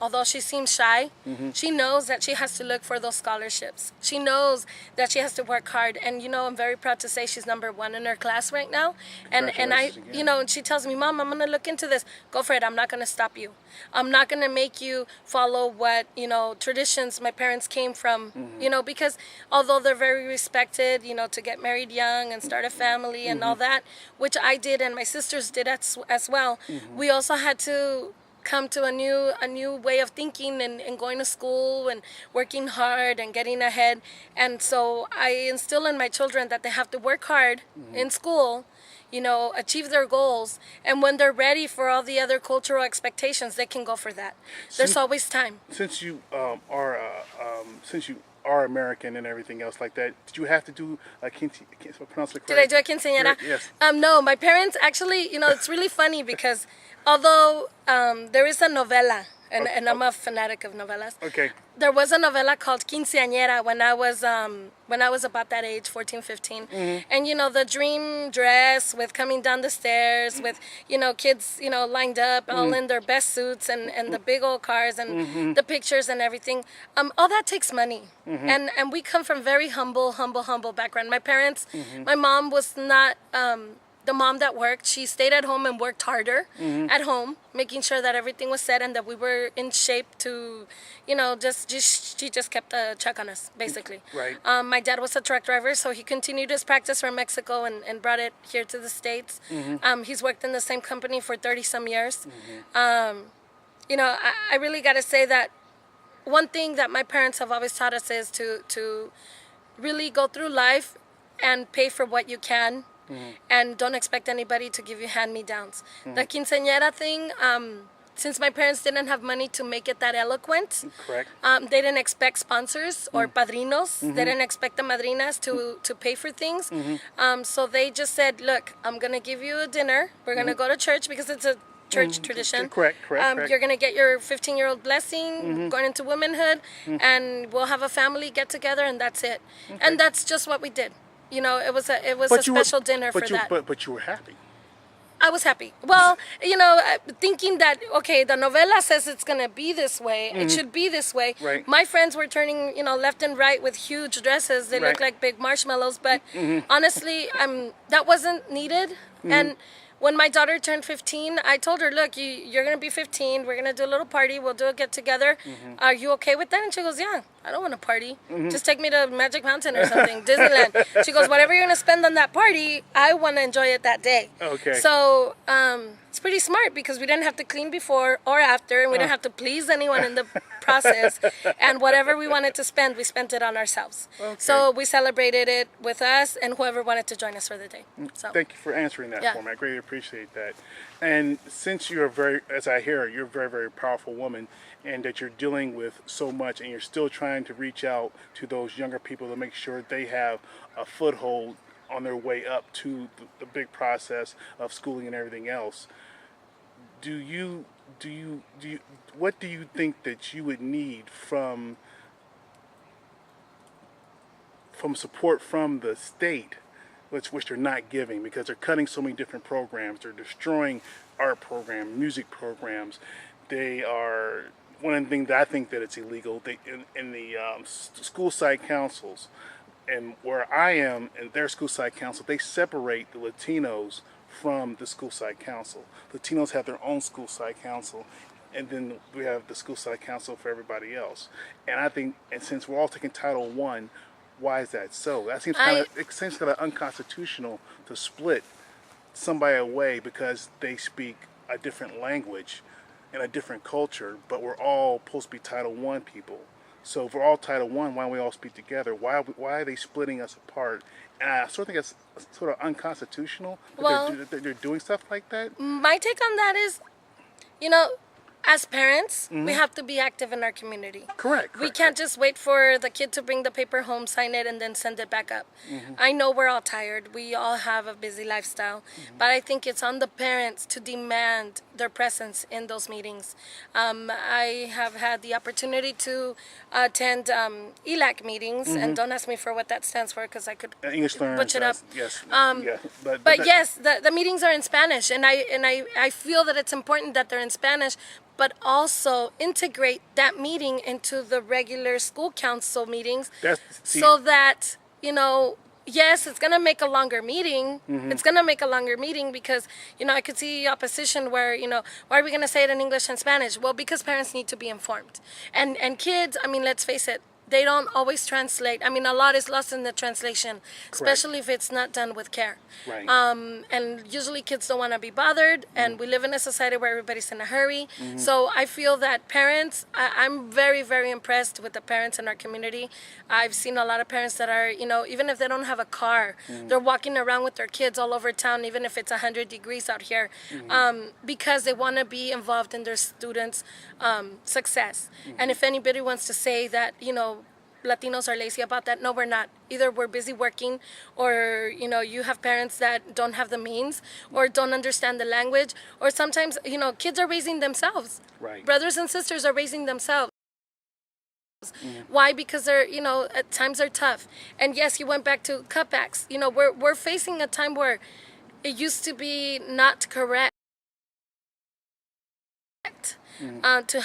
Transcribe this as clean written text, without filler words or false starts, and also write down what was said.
although she seems shy, she knows that she has to look for those scholarships. She knows that she has to work hard. And, you know, I'm very proud to say she's #1 in her class right now. And I, you know, and she tells me, Mom, I'm going to look into this. Go for it. I'm not going to stop you. I'm not going to make you follow what, you know, traditions my parents came from, you know, because although they're very respected, you know, to get married young and start a family and all that, which I did and my sisters did as well, we also had to come to a new way of thinking and going to school and working hard and getting ahead. And so I instill in my children that they have to work hard in school, you know, achieve their goals, and when they're ready for all the other cultural expectations, they can go for that. There's always time. Since you are American and everything else like that, did you have to do a pronounce it correct? Did I do a quinceañera? Yes. No, my parents actually, you know, it's really funny because although there is a novela, and I'm a fanatic of novelas. Okay. There was a novela called Quinceañera when I was about that age, 14, 15. And, you know, the dream dress with coming down the stairs with, you know, kids, you know, lined up all in their best suits and the big old cars and the pictures and everything. All that takes money. And we come from very humble background. My parents, my mom was not the mom that worked. She stayed at home and worked harder at home, making sure that everything was set and that we were in shape to, you know, she just kept a check on us, basically. Right. My dad was a truck driver, so he continued his practice from Mexico and brought it here to the States. He's worked in the same company for 30-some years. You know, I really got to say that one thing that my parents have always taught us is to really go through life and pay for what you can. And don't expect anybody to give you hand-me-downs. The quinceañera thing, since my parents didn't have money to make it that eloquent, correct. They didn't expect sponsors or padrinos. They didn't expect the madrinas to pay for things. So they just said, look, I'm going to give you a dinner. We're going to go to church because it's a church tradition. Correct. You're going to get your 15-year-old blessing going into womanhood, and we'll have a family get-together, and that's it. And that's just what we did. You know, it was a special dinner for that. But you were happy. I was happy. Well, you know, thinking that, okay, the novela says it's going to be this way. It should be this way. Right. My friends were turning, you know, left and right with huge dresses. They look like big marshmallows. But honestly, that wasn't needed. And when my daughter turned 15, I told her, look, you're going to be 15. We're going to do a little party. We'll do a get-together. Are you okay with that? And she goes, yeah, I don't want to party. Just take me to Magic Mountain or something, Disneyland. She goes, whatever you're going to spend on that party, I want to enjoy it that day. Okay. So it's pretty smart because we didn't have to clean before or after, and we didn't have to please anyone in the process. And whatever we wanted to spend, we spent it on ourselves. Okay. So we celebrated it with us and whoever wanted to join us for the day. So thank you for answering that for me. I greatly appreciate that. And since you're as I hear, you're a very, very powerful woman, and that you're dealing with so much, and you're still trying to reach out to those younger people to make sure they have a foothold on their way up to the big process of schooling and everything else. What do you think that you would need from support from the state, which they're not giving, because they're cutting so many different programs? They're destroying art programs, music programs. They are, one of the things that I think that it's illegal, in the school site councils, and where I am in their school site council, they separate the Latinos from the school site council. Latinos have their own school site council, and then we have the school site council for everybody else. And I think, and since we're all taking Title I, why is that so? That seems kind of unconstitutional to split somebody away because they speak a different language and a different culture, but we're all supposed to be Title I people. So if we're all Title I, why don't we all speak together? Why are they splitting us apart? And I sort of think it's sort of unconstitutional that they're doing stuff like that. My take on that is, you know, as parents, we have to be active in our community. Correct. We can't just wait for the kid to bring the paper home, sign it, and then send it back up. I know we're all tired. We all have a busy lifestyle. But I think it's on the parents to demand their presence in those meetings. I have had the opportunity to attend ELAC meetings, and don't ask me for what that stands for because I could English learners, butch it up. Yes. But yes, the meetings are in Spanish, and I feel that it's important that they're in Spanish. but also integrate that meeting into the regular school council meetings, so that, you know, yes, it's gonna make a longer meeting. It's gonna make a longer meeting because, you know, I could see opposition where, you know, why are we gonna say it in English and Spanish? Well, because parents need to be informed, and kids. I mean, let's face it. They don't always translate. I mean, a lot is lost in the translation, especially if it's not done with care. Right. And usually kids don't want to be bothered, and we live in a society where everybody's in a hurry. So I feel that parents, I'm very, very impressed with the parents in our community. I've seen a lot of parents that are, you know, even if they don't have a car, they're walking around with their kids all over town, even if it's 100 degrees out here, because they want to be involved in their students' success. And if anybody wants to say that, you know, Latinos are lazy about that, no, we're not. Either we're busy working, or, you know, you have parents that don't have the means or don't understand the language, or sometimes, you know, kids are raising themselves. Right. Brothers and sisters are raising themselves. Why? Because they're, you know, at times are tough. And yes, you went back to cutbacks. You know, we're facing a time where it used to be not correct to have